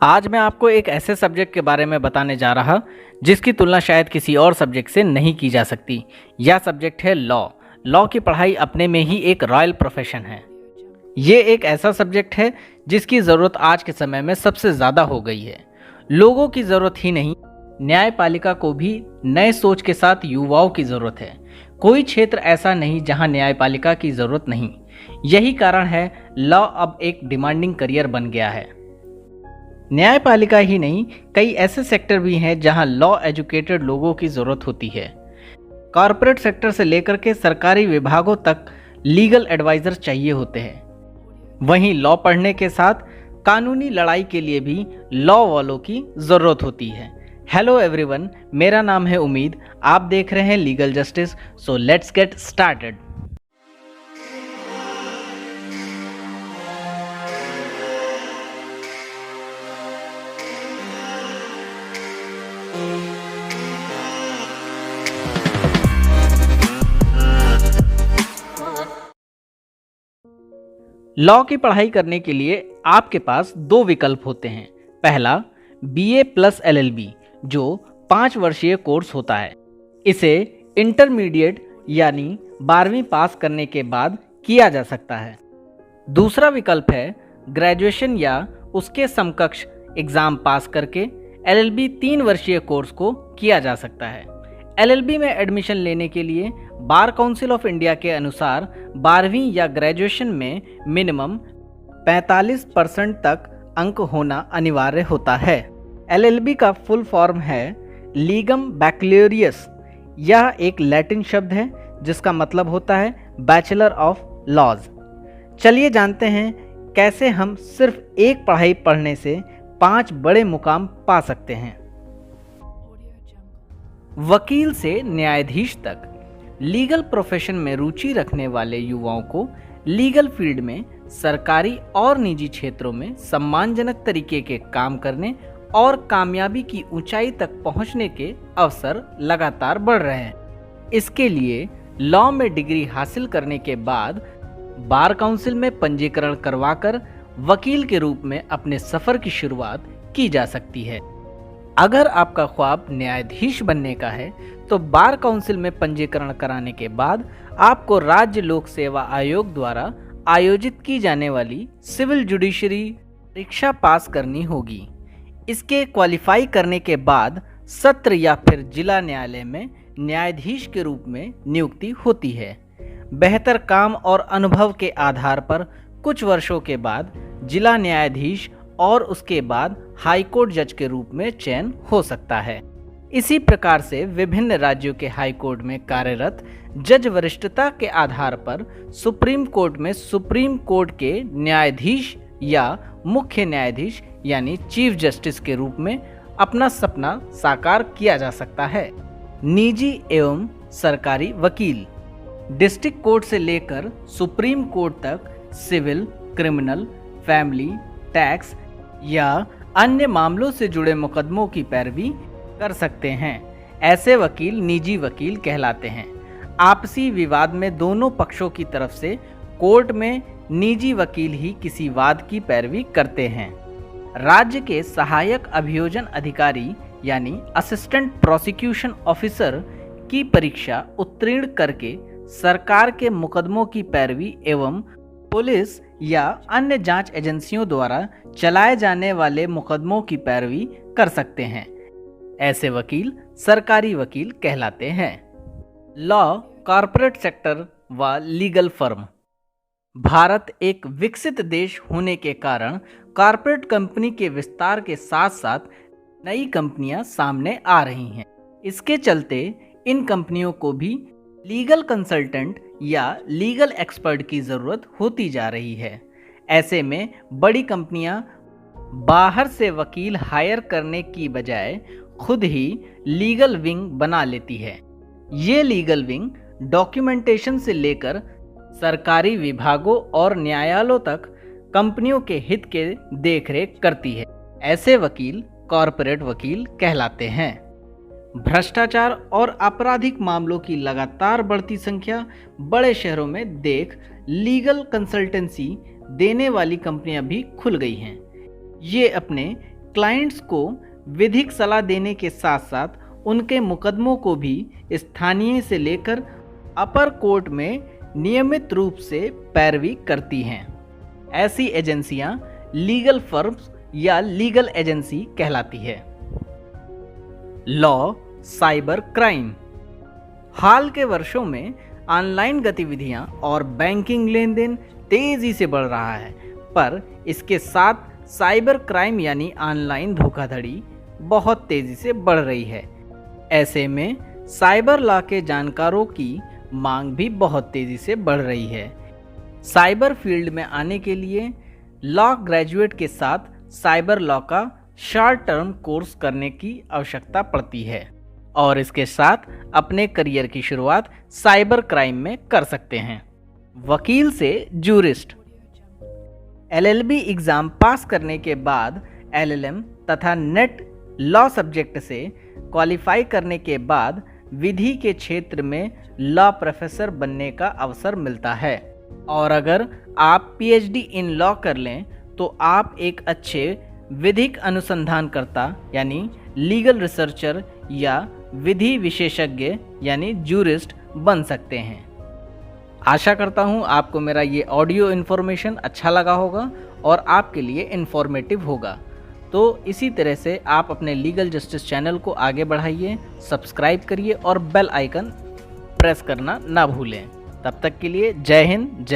आज मैं आपको एक ऐसे सब्जेक्ट के बारे में बताने जा रहा जिसकी तुलना शायद किसी और सब्जेक्ट से नहीं की जा सकती। यह सब्जेक्ट है लॉ। लॉ की पढ़ाई अपने में ही एक रॉयल प्रोफेशन है। ये एक ऐसा सब्जेक्ट है जिसकी ज़रूरत आज के समय में सबसे ज़्यादा हो गई है। लोगों की ज़रूरत ही नहीं, न्यायपालिका को भी नए सोच के साथ युवाओं की ज़रूरत है। कोई क्षेत्र ऐसा नहीं जहां न्यायपालिका की ज़रूरत नहीं। यही कारण है लॉ अब एक डिमांडिंग करियर बन गया है। न्यायपालिका ही नहीं, कई ऐसे सेक्टर भी हैं जहां लॉ एजुकेटेड लोगों की ज़रूरत होती है। कॉरपोरेट सेक्टर से लेकर के सरकारी विभागों तक लीगल एडवाइज़र चाहिए होते हैं। वहीं लॉ पढ़ने के साथ कानूनी लड़ाई के लिए भी लॉ वालों की ज़रूरत होती है। हेलो एवरीवन, मेरा नाम है उम्मीद। आप देख रहे हैं legal justice. So let's get started. Law की पढ़ाई करने के लिए आपके पास दो विकल्प होते हैं। पहला, BA प्लस LLB, जो 5 वर्षीय कोर्स होता है। इसे इंटरमीडिएट यानी 12वीं पास करने के बाद किया जा सकता है। दूसरा विकल्प है ग्रेजुएशन या उसके समकक्ष एग्ज़ाम पास करके LLB 3 वर्षीय कोर्स को किया जा सकता है। LLB में एडमिशन लेने के लिए बार काउंसिल ऑफ इंडिया के अनुसार 12वीं या ग्रेजुएशन में मिनिमम 45% तक अंक होना अनिवार्य होता है। LLB का फुल फॉर्म है लीगम बैक्लोरियस। यह एक लैटिन शब्द है जिसका मतलब होता है बैचलर ऑफ लॉज। चलिए जानते हैं कैसे हम सिर्फ एक पढ़ाई पढ़ने से 5 बड़े मुकाम पा सकते हैं। वकील से न्यायाधीश तक लीगल प्रोफेशन में रुचि रखने वाले युवाओं को लीगल फील्ड में सरकारी और निजी क्षेत्रों में सम्मानजनक तरीके के काम करने और कामयाबी की ऊंचाई तक पहुंचने के अवसर लगातार बढ़ रहे हैं। इसके लिए लॉ में डिग्री हासिल करने के बाद बार काउंसिल में पंजीकरण करवाकर वकील के रूप में अपने सफर की शुरुआत की जा सकती है। अगर आपका ख्वाब न्यायाधीश बनने का है तो बार काउंसिल में पंजीकरण कराने के बाद आपको राज्य लोक सेवा आयोग द्वारा आयोजित की जाने वाली सिविल जुडिशरी परीक्षा पास करनी होगी। इसके क्वालिफाई करने के बाद सत्र या फिर जिला न्यायालय में न्यायाधीश के रूप में नियुक्ति होती है। बेहतर काम और अनुभव के आधार पर कुछ वर्षों के बाद जिला न्यायाधीश और उसके बाद हाईकोर्ट जज के रूप में चयन हो सकता है। इसी प्रकार से विभिन्न राज्यों के हाईकोर्ट में कार्यरत जज वरिष्ठता के आधार पर सुप्रीम कोर्ट में सुप्रीम कोर्ट के न्यायाधीश या मुख्य न्यायाधीश यानी चीफ जस्टिस के रूप में अपना सपना साकार किया जा सकता है। निजी एवं सरकारी वकील डिस्ट्रिक्ट कोर्ट से लेकर सुप्रीम कोर्ट तक सिविल, क्रिमिनल, फैमिली, टैक्स या अन्य मामलों से जुड़े मुकदमों की पैरवी कर सकते हैं। ऐसे वकील निजी वकील कहलाते हैं। आपसी विवाद में दोनों पक्षों की तरफ से कोर्ट में निजी वकील ही किसी वाद की पैरवी करते हैं। राज्य के सहायक अभियोजन अधिकारी यानी असिस्टेंट प्रोसिक्यूशन ऑफिसर की परीक्षा उत्तीर्ण करके सरकार के मुकदमों की पैरवी एवं पुलिस या अन्य जांच एजेंसियों द्वारा चलाए जाने वाले मुकदमों की पैरवी कर सकते हैं। ऐसे वकील सरकारी वकील कहलाते हैं। लॉ, कॉरपोरेट सेक्टर व लीगल फर्म। भारत एक विकसित देश होने के कारण कॉरपोरेट कंपनी के विस्तार के साथ साथ नई कंपनियां सामने आ रही हैं। इसके चलते इन कंपनियों को भी लीगल कंसल्टेंट या लीगल एक्सपर्ट की ज़रूरत होती जा रही है। ऐसे में बड़ी कंपनियां बाहर से वकील हायर करने की बजाय खुद ही लीगल विंग बना लेती है। ये लीगल विंग डॉक्यूमेंटेशन से लेकर सरकारी विभागों और न्यायालयों तक कंपनियों के हित के देखरेख करती है। ऐसे वकील कॉरपोरेट वकील कहलाते हैं। भ्रष्टाचार और आपराधिक मामलों की लगातार बढ़ती संख्या बड़े शहरों में देख लीगल कंसल्टेंसी देने वाली कंपनियां भी खुल गई हैं। ये अपने क्लाइंट्स को विधिक सलाह देने के साथ साथ उनके मुकदमों को भी स्थानीय से लेकर अपर कोर्ट में नियमित रूप से पैरवी करती हैं। ऐसी एजेंसियां लीगल फर्म्स या लीगल एजेंसी कहलाती है। Law cyber crime. हाल के वर्षों में ऑनलाइन गतिविधियां और बैंकिंग लेन देन तेजी से बढ़ रहा है, पर इसके साथ साइबर क्राइम यानी ऑनलाइन धोखाधड़ी बहुत तेजी से बढ़ रही है। ऐसे में साइबर लॉ के जानकारों की मांग भी बहुत तेजी से बढ़ रही है। साइबर फील्ड में आने के लिए लॉ ग्रेजुएट के साथ साइबर लॉ का शॉर्ट टर्म कोर्स करने की आवश्यकता पड़ती है और इसके साथ अपने करियर की शुरुआत साइबर क्राइम में कर सकते हैं। वकील से जूरिस्ट। LLB एग्ज़ाम पास करने के बाद LLM तथा नेट लॉ सब्जेक्ट से क्वालिफाई करने के बाद विधि के क्षेत्र में लॉ प्रोफेसर बनने का अवसर मिलता है और अगर आप PhD इन लॉ कर लें तो आप एक अच्छे विधिक अनुसंधानकर्ता यानी लीगल रिसर्चर या विधि विशेषज्ञ यानी जूरिस्ट बन सकते हैं। आशा करता हूँ आपको मेरा ये ऑडियो इन्फॉर्मेशन अच्छा लगा होगा और आपके लिए इन्फॉर्मेटिव होगा। तो इसी तरह से आप अपने लीगल जस्टिस चैनल को आगे बढ़ाइए, सब्सक्राइब करिए और बेल आइकन प्रेस करना ना भूलें। तब तक के लिए जय हिंद, जय